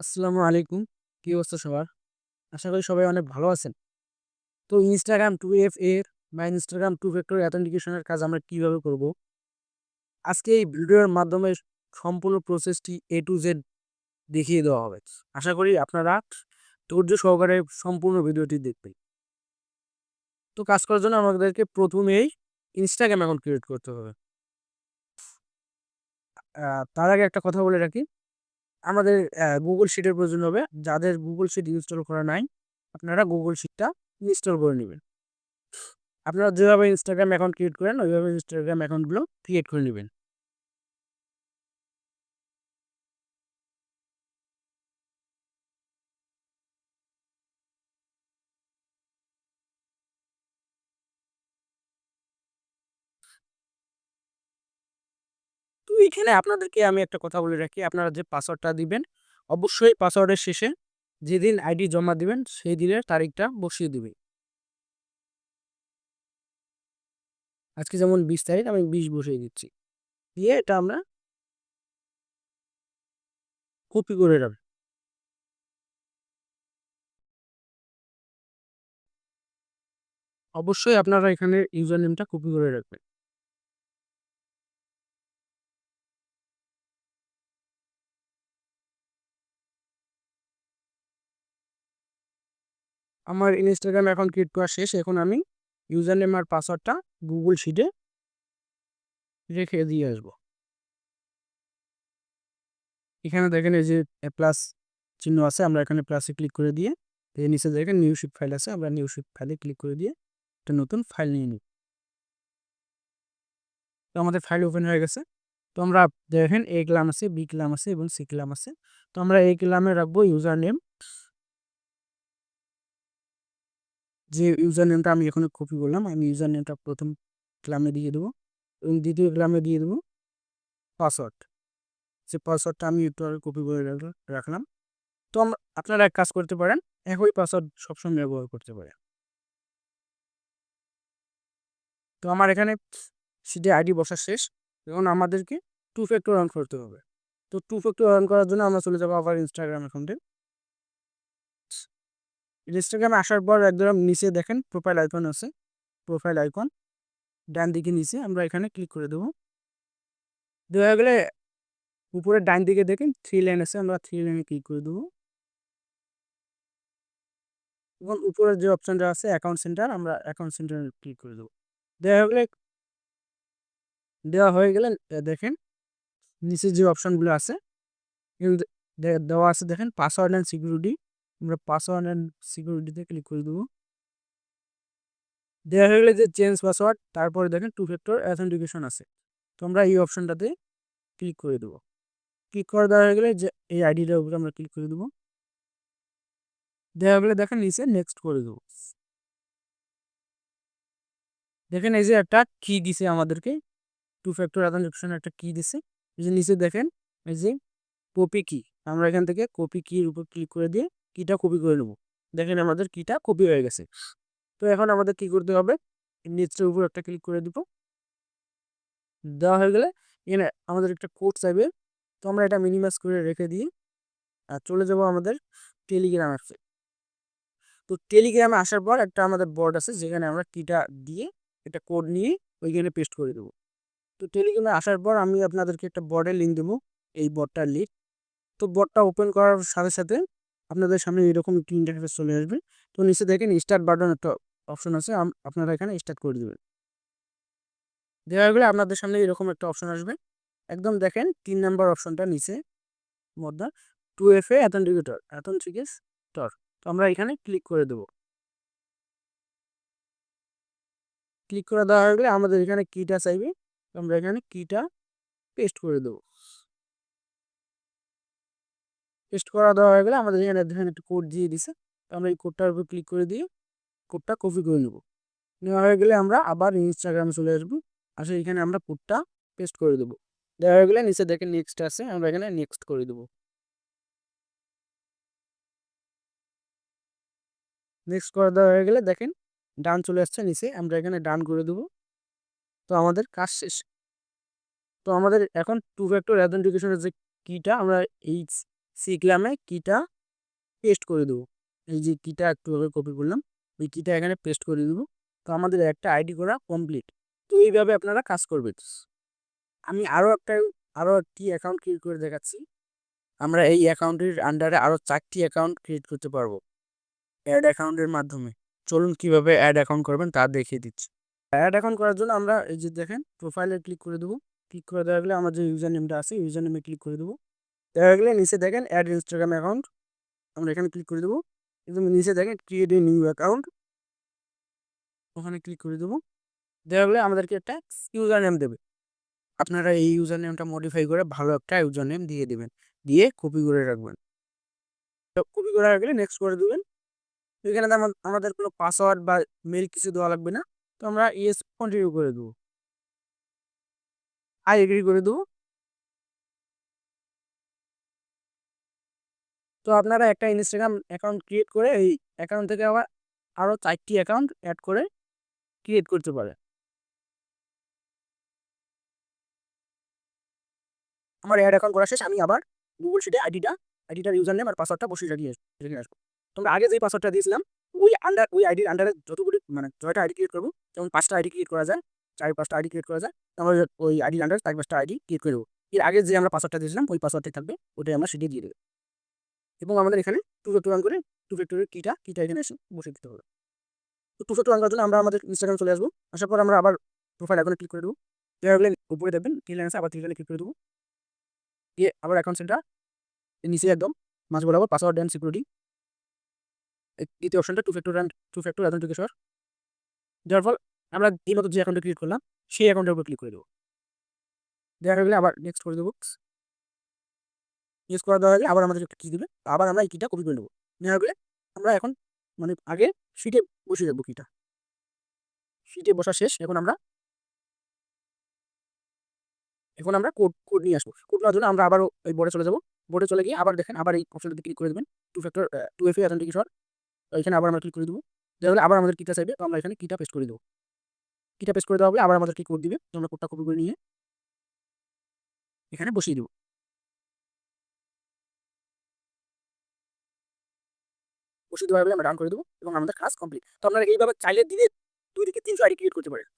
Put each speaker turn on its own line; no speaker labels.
আসসালামু আলাইকুম। কি অবস্থা সবার? আশা করি সবাই অনেক ভালো আছেন। তো Instagram 2FA এর বা Instagram Two Factor Authentication এর কাজ আমরা কিভাবে করব? আজকে এই ভিডিওর মাধ্যমে সম্পূর্ণ প্রসেসটি A to Z দেখিয়ে দেওয়া হবে। আশা করি আপনারা ধৈর্য সহকারে সম্পূর্ণ ভিডিওটি দেখবেন। তো কাজ করার জন্য আমাদেরকে প্রথমেই Instagram অ্যাকাউন্ট ক্রিয়েট করতে হবে। তার আগে একটা কথা বলে রাখি, আমাদের Google Sheet এর প্রয়োজন হবে। যাদের Google Sheet ইনস্টল করা নাই, আপনারা Google Sheet-টা ইনস্টল করে নিবেন। আপনারা যেভাবে Instagram অ্যাকাউন্ট ক্রিয়েট করেন ওইভাবে Instagram অ্যাকাউন্টগুলো ক্রিয়েট করে নিবেন। তো এইখানে আপনাদেরকে আমি একটা কথা বলে রাখি, আপনারা যে পাসওয়ার্ডটা দিবেন, অবশ্যই পাসওয়ার্ডের শেষে যেদিন আইডি জমা দিবেন সেই দিনের তারিখটা বসিয়ে দিবেন। আজকে যেমন 20 তারিখ, আমি 20 বসিয়ে দিচ্ছি। দিয়ে এটা আমরা কপি করে রাখবো। অবশ্যই আপনারা এখানে ইউজার নেমটা কপি করে রাখবেন। আমার Instagram অ্যাকাউন্ট ক্রিয়েট করা শেষ। এখন আমি ইউজার নেম আর পাসওয়ার্ডটা Google শিটে রেখে দিয়ে আসবো। এখানে দেখেন এই যে প্লাস চিহ্ন আছে, আমরা এখানে প্লাসে ক্লিক করে দিয়ে এর নিচে দেখেন নিউ শিপ ফাইল আছে, আমরা নিউ শিপ ফাইলে ক্লিক করে দিয়ে একটা নতুন ফাইল নিয়ে নিই। তো আমাদের ফাইল ওপেন হয়ে গেছে। তো আমরা দেখেন এ ক্লাম আছে, বি ক্লাম আছে এবং সি ক্লাম আছে। তো আমরা এই ক্লামে রাখবো ইউজার নেম, যে ইউজার নেমটা আমি এখানে কপি করলাম। আমি ইউজার নেমটা প্রথম ক্লামে দিয়ে দেবো এবং দ্বিতীয় ক্লামে দিয়ে দেবো পাসওয়ার্ড। যে পাসওয়ার্ডটা আমি একটু আগে কপি করে রাখলাম। তো আপনারা এক কাজ করতে পারেন, একই পাসওয়ার্ড সবসময় ব্যবহার করতে পারেন। তো আমার এখানে সিটে আইডি বসা শেষ। এখন আমাদেরকে টু ফ্যাক্টর অন করতে হবে। তো টু ফ্যাক্টর অন করার জন্য আমরা চলে যাবো আবার ইনস্টাগ্রাম অ্যাকাউন্টে। ইনস্টাগ্রামে আসার পর একদম নিচে দেখেন প্রোফাইল আইকন আছে, প্রোফাইল আইকন ডান দিকে নিচে আমরা এখানে ক্লিক করে দেবো। দেওয়া গেলে উপরে ডান দিকে দেখেন থ্রি লাইন আছে, আমরা থ্রি লাইনে ক্লিক করে দেবো এবং উপরের যে অপশনটা আছে অ্যাকাউন্ট সেন্টার, আমরা অ্যাকাউন্ট সেন্টারে ক্লিক করে দেবো। দেওয়া গেলে দেওয়া হয়ে গেলে দেখেন নিচে যে অপশনগুলো আছে কিন্তু দেওয়া আছে দেখেন পাসওয়ার্ড অ্যান্ড সিকিউরিটি, আমরা পাসওয়ার্ড অ্যান্ড সিকিউরিটিতে ক্লিক করে দেবো। দেওয়া হয়ে গেলে যে চেঞ্জ পাসওয়ার্ড, তারপরে দেখেন টু ফ্যাক্টর অ্যাথেন্টিকেশন আছে, তো আমরা এই অপশনটাতে ক্লিক করে দেবো। ক্লিক করে দেওয়া হয়ে গেলে যে এই আইডিটার উপরে আমরা ক্লিক করে দেবো। দেওয়া হয়ে গেলে দেখেন নিচে নেক্সট করে দেবো। দেখেন এই যে একটা কি দিছে আমাদেরকে, টু ফ্যাক্টর অ্যাথেন্টিকেশন একটা কি দিছে। এই যে নিচে দেখেন এই যে কপি কি, আমরা এখান থেকে কপি কির উপর ক্লিক করে দিয়ে কিটা কপি করে নেব। দেখেন আমাদের কিটা কপি হয়ে গেছে। তো এখন আমাদের কি করতে হবে, নিচের উপর একটা ক্লিক করে দিব। দেওয়া হয়ে গেলে এখানে আমাদের একটা কোড চাইবে, তো আমরা এটা মিনিমাইজ করে রেখে দিই আর চলে যাব আমাদের টেলিগ্রাম অ্যাপসে। তো টেলিগ্রামে আসার পর একটা আমাদের বোর্ড আছে যেখানে আমরা কিটা দিয়ে একটা কোড নিয়ে ওইখানে পেস্ট করে দেবো। তো টেলিগ্রামে আসার পর আমি আপনাদেরকে একটা বোর্ডের লিঙ্ক দেবো, এই বোর্ডটার লিঙ্ক। তো বোর্ডটা ওপেন করার সাথে সাথে আপনাদের সামনে এরকম একটি ইন্টারফেস চলে আসবে। তো নিচে দেখেন স্টার্ট বাটন একটা অপশন আছে, আপনারা এখানে স্টার্ট করে দেবেন। দেওয়া গেলে আপনাদের সামনে এরকম একটা অপশন আসবে। একদম দেখেন 3 নম্বর অপশনটা নিচে মধ্যে 2FA অ্যাথেন্টিকেটর, তো আমরা এখানে ক্লিক করে দেবো। ক্লিক করে দেওয়া হয়ে গেলে আমাদের এখানে কিটা চাইবে, তো আমরা এখানে কিটা পেস্ট করে দেবো। পেস্ট করা দেওয়া হয়ে গেলে আমাদের এখানে দেখেন একটা কোড দিয়ে দিছে, তো আমরা এই কোডটার উপর ক্লিক করে দিয়ে কোডটা কপি করে নেব। নেওয়া হয়ে গেলে আমরা আবার ইনস্টাগ্রামে চলে আসবো, আসলে এখানে আমরা কোডটা পেস্ট করে দেবো। দেওয়া হয়ে গেলে নিচে দেখেন নেক্সট আছে, আমরা এখানে নেক্সট করে দেবো। নেক্সট করে দেওয়া হয়ে গেলে দেখেন ডান চলে আসছে নিচে, আমরা এখানে ডান করে দেবো। তো আমাদের কাজ শেষ। তো আমাদের এখন টু ফ্যাক্টর অ্যাথেন্টিকেশনের যে কিটা আমরা এই শিখলামে কিটা পেস্ট করে দেবো। এই যে কিটা একটুভাবে কপি করলাম, ওই কিটা এখানে পেস্ট করে দেবো। তো আমাদের একটা আইডি করা কমপ্লিট। তো এইভাবে আপনারা কাজ করবেন। আমি আরও একটি অ্যাকাউন্ট ক্রিয়েট করে দেখাচ্ছি। আমরা এই অ্যাকাউন্টের আন্ডারে আরও 4টি অ্যাকাউন্ট ক্রিয়েট করতে পারবো অ্যাড অ্যাকাউন্টের মাধ্যমে। চলুন কিভাবে অ্যাড অ্যাকাউন্ট করবেন তা দেখিয়ে দিচ্ছি। অ্যাড অ্যাকাউন্ট করার জন্য আমরা এই যে দেখেন প্রোফাইলে ক্লিক করে দেবো। ক্লিক করে দেওয়া গেলে আমার যে ইউজার নেমটা আছে ইউজার নেমে ক্লিক করে দেবো। দেওয়া গেলে নিচে দেখেন অ্যাড ইনস্টাগ্রাম অ্যাকাউন্ট, আমরা এখানে ক্লিক করে দেবো। এবং নিচে দেখেন ক্রিয়েট এ নিউ অ্যাকাউন্ট, ওখানে ক্লিক করে দেবো। দেওয়া গেলে আমাদেরকে একটা ইউজার নেম দেবে। আপনারা এই ইউজার নেমটা মডিফাই করে ভালো একটা ইউজার নেম দিয়ে দেবেন, দিয়ে কপি করে রাখবেন। তো কপি করে রাখলে নেক্সট করে দেবেন। এখানে আমাদের কোনো পাসওয়ার্ড বা মেল কিছু দেওয়া লাগবে না। তো আমরা ইয়েস কন্টিনিউ করে দেবো, আই এগ্রি করে দেবো। তো আপনারা একটা ইনস্টাগ্রাম অ্যাকাউন্ট ক্রিয়েট করে এই অ্যাকাউন্ট থেকে আবার আরও 4টি অ্যাকাউন্ট অ্যাড করে ক্রিয়েট করতে পারে। আমার অ্যাড অ্যাকাউন্ট করা শেষ। আমি আবার গুগল শিটে আইডিটার ইউজার নেম আর পাসওয়ার্ডটা বসিয়ে রেখে আসবো। তোমরা আগে যেই পাসওয়ার্ডটা দিয়েছিলাম ওই আইডির আন্ডারে যতগুলি মানে জয়টা আইডি ক্রিয়েট করবো, যেমন 5টা আইডি ক্রিয়েট করা যায়, 4-5টা আইডি ক্রিয়েট করা যায়, আমরা ওই আইডির আন্ডারে 4-5টা আইডি ক্রিয়েট করে দেবো। এর আগে যে আমরা পাসওয়ার্ডটা দিয়েছিলাম ওই পাসওয়ার্ডটাই থাকবে, ওটাই আমরা সেটি দিয়ে দেবো। এবং আমাদের এখানে টু ফ্যাক্টর অন করে টু ফ্যাক্টরের কিটা এখানে এসে বসে দিতে হবে। তো টু ফ্যাক্টর অন করার জন্য আমরা আমাদের ইনস্টাগ্রাম চলে আসবো। আসার পর আমরা আবার প্রোফাইল আইকনে ক্লিক করে দেবো। দেওয়া উপরে দেখবেন থ্রি লাইন আছে, আবার থ্রি লাইনে ক্লিক করে দেবো। দিয়ে আবার অ্যাকাউন্ট সেন্টার নিচে একদম মাঝ বরাবর পাসওয়ার্ড অ্যান্ড সিকিউরিটি, দ্বিতীয় অপশনটা টু ফ্যাক্টর অথেন্টিকেশন দেওয়ার ফল আমরা এই মতো যে অ্যাকাউন্টটা ক্রিয়েট করলাম সেই অ্যাকাউন্টের উপর ক্লিক করে দেবো। দেওয়া হয়ে গেলে আবার নেক্সট করে দেবো। নেক্সট করে দেওয়া হলে আবার আমাদের একটা কী দেবে, আবার আমরা এই কিটা কপি করে নেবো। নেওয়া গেলে আমরা এখন মানে আগে শিটে বসিয়ে রাখবো কিটা। শিটে বসা শেষ। এখন আমরা কোড নিয়ে আসবো। কোড নেওয়ার জন্য আমরা আবারও এই বোর্ডে চলে যাবো। বোর্ডে চলে গিয়ে আবার দেখেন আবার এই অপশনটাতে ক্লিক করে দেবেন, টু ফ্যাক্টর 2FA অথেন্টিকেশন। এখানে আবার আমরা ক্লিক করে দেবো। তাহলে আবার আমাদের কিটা চাইবে, তো আমরা এখানে কিটা পেস্ট করে দেবো। কিটা পেস্ট করে দেওয়া হবে, আবার আমাদেরকে কোড দিবে, তো আমরা কোডটা কপি করে নিয়ে এখানে বসিয়ে দেবো। বসিয়ে দেওয়া হলে আমরা ডান করে দেবো এবং আমাদের কাজ কমপ্লিট। তো আপনারা এইভাবে চাইলে দিনে 2 থেকে 300 আইডি ক্রিয়েট করতে পারেন।